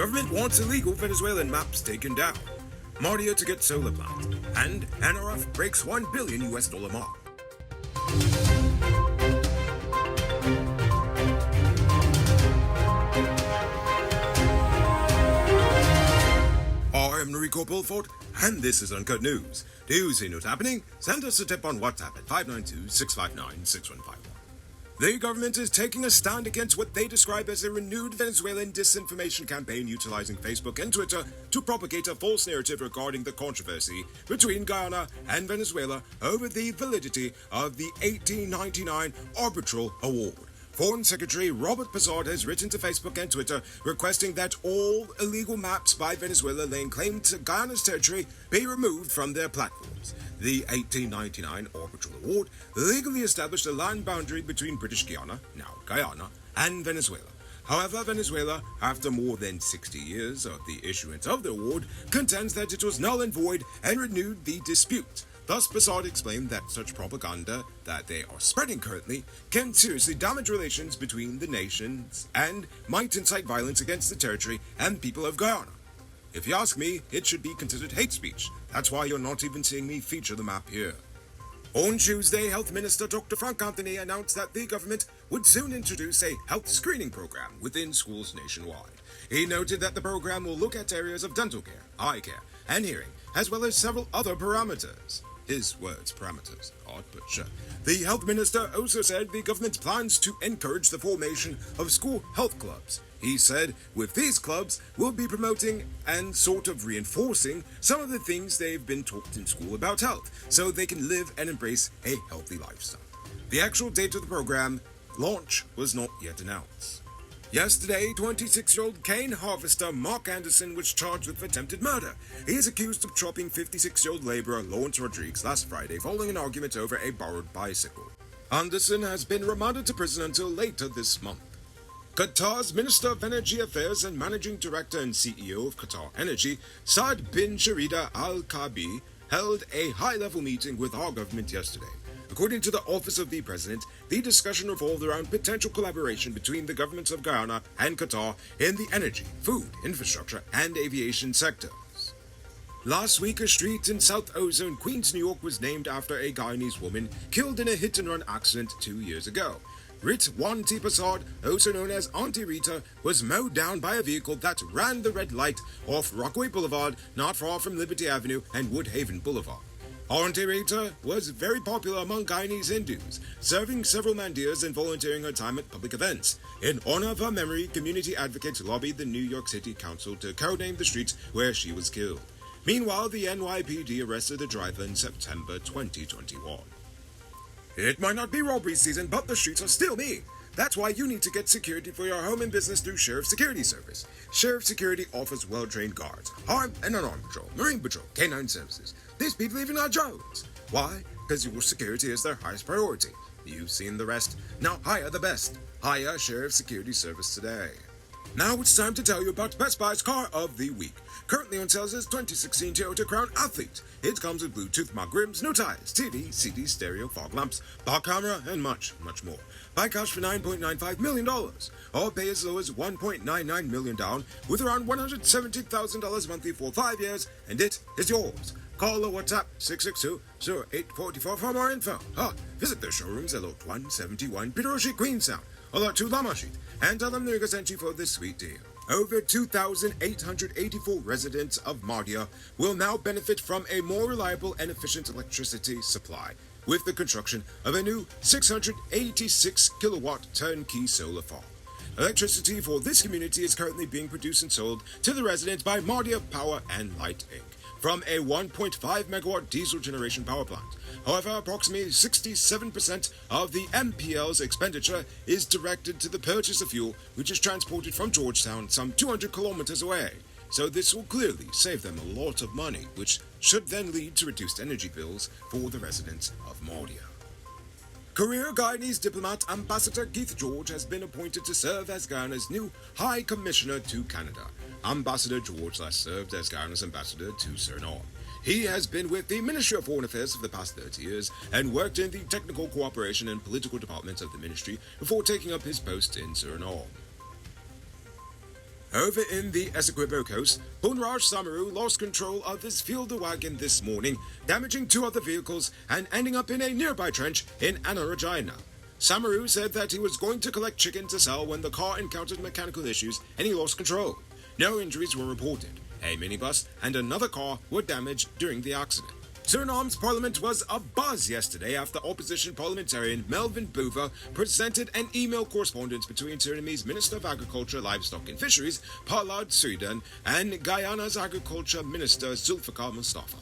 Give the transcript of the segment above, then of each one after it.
Government wants illegal Venezuelan maps taken down. Mardia to get solar plant. And NRF breaks $1 billion mark. I'm Enrico Bulford, and this is Uncut News. Do you see what's happening? Send us a tip on WhatsApp at 592-659-6151. The government is taking a stand against what they describe as a renewed Venezuelan disinformation campaign utilizing Facebook and Twitter to propagate a false narrative regarding the controversy between Guyana and Venezuela over the validity of the 1899 Arbitral Award. Foreign Secretary Robert Pizarro has written to Facebook and Twitter requesting that all illegal maps by Venezuela laying claim to Guyana's territory be removed from their platforms. The 1899 Arbitral Award legally established a land boundary between British Guiana, now Guyana, and Venezuela. However, Venezuela, after more than 60 years of the issuance of the award, contends that it was null and void and renewed the dispute. Thus, Pizarro explained that such propaganda that they are spreading currently can seriously damage relations between the nations and might incite violence against the territory and people of Guyana. If you ask me, it should be considered hate speech. That's why you're not even seeing me feature the map here. On Tuesday, Health Minister Dr. Frank Anthony announced that the government would soon introduce a health screening program within schools nationwide. He noted that the program will look at areas of dental care, eye care, and hearing, as well as several other parameters. His words, parameters. Odd, but sure. The health minister also said the government plans to encourage the formation of school health clubs. He said, with these clubs, we'll be promoting and sort of reinforcing some of the things they've been taught in school about health, so they can live and embrace a healthy lifestyle. The actual date of the program launch was not yet announced. Yesterday, 26-year-old cane harvester Mark Anderson was charged with attempted murder. He is accused of chopping 56-year-old laborer Lawrence Rodriguez last Friday following an argument over a borrowed bicycle. Anderson has been remanded to prison until later this month. Qatar's Minister of Energy Affairs and Managing Director and CEO of Qatar Energy, Saad bin Sharida Al-Kabi, held a high-level meeting with our government yesterday. According to the Office of the President, the discussion revolved around potential collaboration between the governments of Guyana and Qatar in the energy, food, infrastructure, and aviation sectors. Last week, a street in South Ozone, Queens, New York was named after a Guyanese woman killed in a hit-and-run accident 2 years ago. Ritwanti Prasad, also known as Auntie Rita, was mowed down by a vehicle that ran the red light off Rockaway Boulevard, not far from Liberty Avenue and Woodhaven Boulevard. Auntie Rita was very popular among Guyanese Hindus, serving several mandirs and volunteering her time at public events. In honor of her memory, community advocates lobbied the New York City Council to codename the streets where she was killed. Meanwhile, the NYPD arrested the driver in September 2021. It might not be robbery season, but the streets are still mean. That's why you need to get security for your home and business through Sheriff Security Service. Sheriff Security offers well-trained guards, armed and unarmed patrol, marine patrol, canine services. These people even are drones. Why? Because your security is their highest priority. You've seen the rest. Now hire the best. Hire Sheriff Security Service today. Now it's time to tell you about Best Buy's Car of the Week. Currently on sale is 2016 Toyota Crown Athlete. It comes with Bluetooth mug rims, new tires, TV, CD, stereo, fog lamps, bar camera, and much, much more. Buy cash for $9.95 million, or pay as low as $1.99 million down with around $170,000 monthly for 5 years, and it is yours. Call or WhatsApp 662-0844 for more info. Visit their showrooms at Lot 171 Peter Street, Queenstown, or Lot 2 Lama Street, and tell them Nuriga sent you for this sweet deal. Over 2,884 residents of Mardia will now benefit from a more reliable and efficient electricity supply with the construction of a new 686 kilowatt turnkey solar farm. Electricity for this community is currently being produced and sold to the residents by Mardia Power and Light Inc. from a 1.5 megawatt diesel generation power plant. However, approximately 67% of the MPL's expenditure is directed to the purchase of fuel, which is transported from Georgetown some 200 kilometers away. So this will clearly save them a lot of money, which should then lead to reduced energy bills for the residents of Mardia. Career Guyanese diplomat Ambassador Keith George has been appointed to serve as Guyana's new High Commissioner to Canada. Ambassador George last served as Guyana's ambassador to Suriname. He has been with the Ministry of Foreign Affairs for the past 30 years and worked in the technical cooperation and political department of the ministry before taking up his post in Suriname. Over in the Essequibo coast, Bunraj Samaru lost control of his fielder wagon this morning, damaging two other vehicles and ending up in a nearby trench in Anna. Samaru said that he was going to collect chicken to sell when the car encountered mechanical issues and he lost control. No injuries were reported. A minibus and another car were damaged during the accident. Suriname's parliament was abuzz yesterday after opposition parliamentarian Melvin Bouva presented an email correspondence between Surinamese Minister of Agriculture, Livestock and Fisheries, Palad Suidan, and Guyana's Agriculture Minister, Zulfikar Mustafa.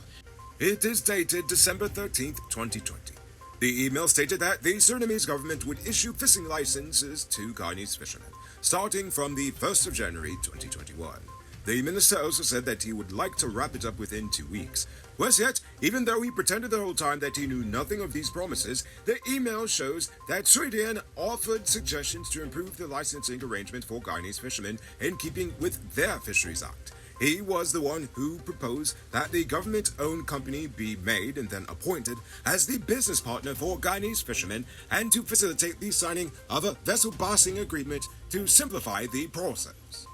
It is dated December 13th, 2020. The email stated that the Surinamese government would issue fishing licenses to Guyanese fishermen, starting from the 1st of January 2021. The minister also said that he would like to wrap it up within 2 weeks. Worse yet, even though he pretended the whole time that he knew nothing of these promises, the email shows that Sweden offered suggestions to improve the licensing arrangement for Guyanese fishermen in keeping with their Fisheries Act. He was the one who proposed that the government-owned company be made and then appointed as the business partner for Guyanese fishermen and to facilitate the signing of a vessel passing agreement to simplify the process.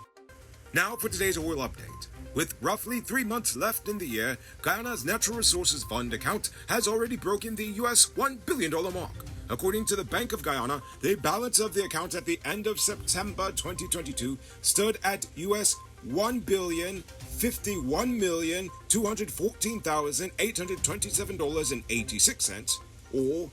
Now for today's oil update. With roughly 3 months left in the year, Guyana's Natural Resources Fund account has already broken the US $1 billion mark. According to the Bank of Guyana, the balance of the account at the end of September 2022 stood at US $1,051,214,827.86, or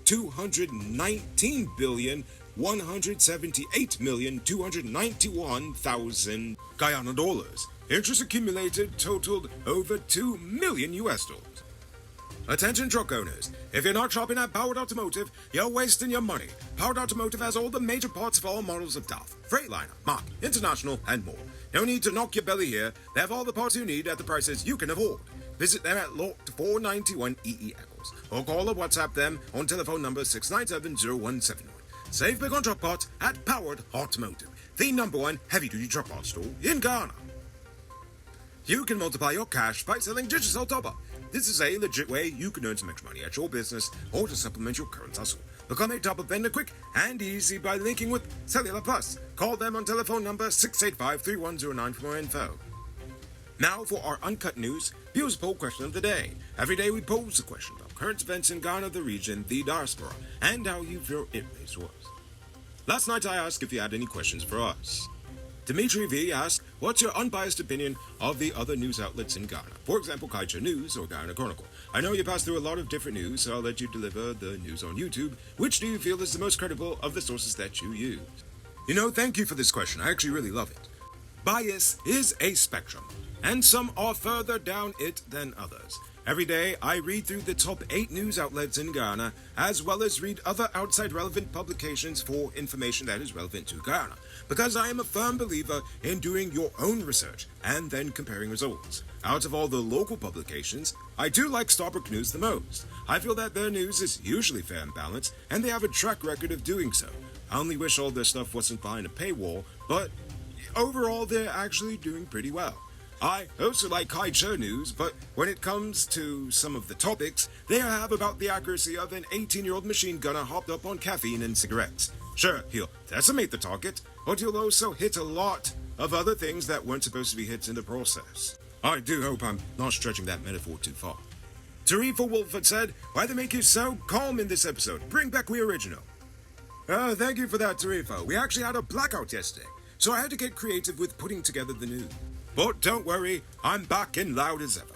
$219,178,291,000 Guyana dollars. Interest accumulated totaled over $2 million US dollars. Attention truck owners, if you're not shopping at Powered Automotive, you're wasting your money. Powered Automotive has all the major parts of all models of DAF, Freightliner, Mach, International, and more. No need to knock your belly here. They have all the parts you need at the prices you can afford. Visit them at Lot 491 EE Eccles, or call or WhatsApp them on telephone number 697-0171. Save big on truck parts at Powered Automotive, the #1 heavy-duty truck parts store in Ghana. You can multiply your cash by selling digital top-up. This is a legit way you can earn some extra money at your business or to supplement your current hustle. Become a top-up vendor quick and easy by linking with Cellular Plus. Call them on telephone number 685-3109 for more info. Now for our Uncut News Views Poll question of the day. Every day we pose a question about current events in Ghana, the region, the diaspora, and how you feel it raised yours. Last night I asked if you had any questions for us. Dimitri V asked, what's your unbiased opinion of the other news outlets in Ghana? For example, Kaija News or Guyana Chronicle. I know you pass through a lot of different news, so I'll let you deliver the news on YouTube. Which do you feel is the most credible of the sources that you use? Thank you for this question. I actually really love it. Bias is a spectrum, and some are further down it than others. Every day, I read through the top 8 news outlets in Ghana, as well as read other outside relevant publications for information that is relevant to Ghana, because I am a firm believer in doing your own research and then comparing results. Out of all the local publications, I do like Starbuck News the most. I feel that their news is usually fair and balanced, and they have a track record of doing so. I only wish all their stuff wasn't behind a paywall, but overall they're actually doing pretty well. I also like Kaija News, but when it comes to some of the topics, they have about the accuracy of an 18-year-old machine gunner hopped up on caffeine and cigarettes. Sure, he'll decimate the target, but he'll also hit a lot of other things that weren't supposed to be hit in the process. I do hope I'm not stretching that metaphor too far. Tarifa Wolford said, why they make you so calm in this episode? Bring back the original. Thank you for that, Tarifa. We actually had a blackout yesterday, so I had to get creative with putting together the news. But don't worry, I'm back and loud as ever.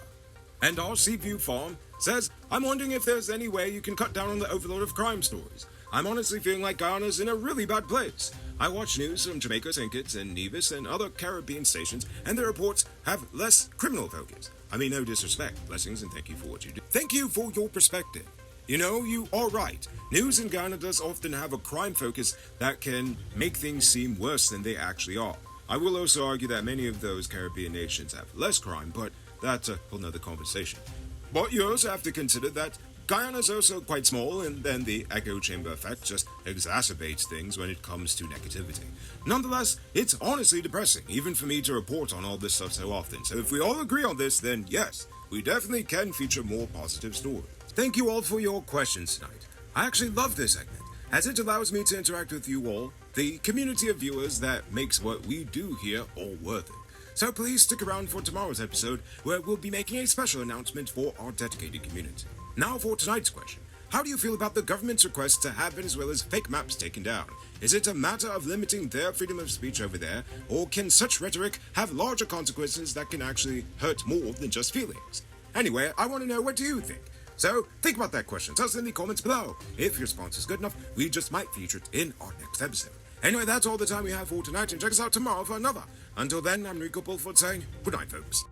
And our Seaview Farm says, I'm wondering if there's any way you can cut down on the overload of crime stories. I'm honestly feeling like Guyana's in a really bad place. I watch news from Jamaica, St. Kitts, and Nevis and other Caribbean stations, and their reports have less criminal focus. I mean, no disrespect. Blessings and thank you for what you do. Thank you for your perspective. You are right. News in Ghana does often have a crime focus that can make things seem worse than they actually are. I will also argue that many of those Caribbean nations have less crime, but that's a whole nother conversation. But you also have to consider that Guyana is also quite small, and then the echo chamber effect just exacerbates things when it comes to negativity. Nonetheless, it's honestly depressing, even for me to report on all this stuff so often. So if we all agree on this, then yes, we definitely can feature more positive stories. Thank you all for your questions tonight. I actually love this segment, as it allows me to interact with you all the community of viewers that makes what we do here all worth it. So please stick around for tomorrow's episode, where we'll be making a special announcement for our dedicated community. Now for tonight's question. How do you feel about the government's request to have Venezuela's fake maps taken down? Is it a matter of limiting their freedom of speech over there, or can such rhetoric have larger consequences that can actually hurt more than just feelings? Anyway, I want to know, what do you think? So, think about that question. Tell us in the comments below. If your response is good enough, we just might feature it in our next episode. Anyway, that's all the time we have for tonight, and check us out tomorrow for another. Until then, I'm Rico Bulford saying, good night, folks.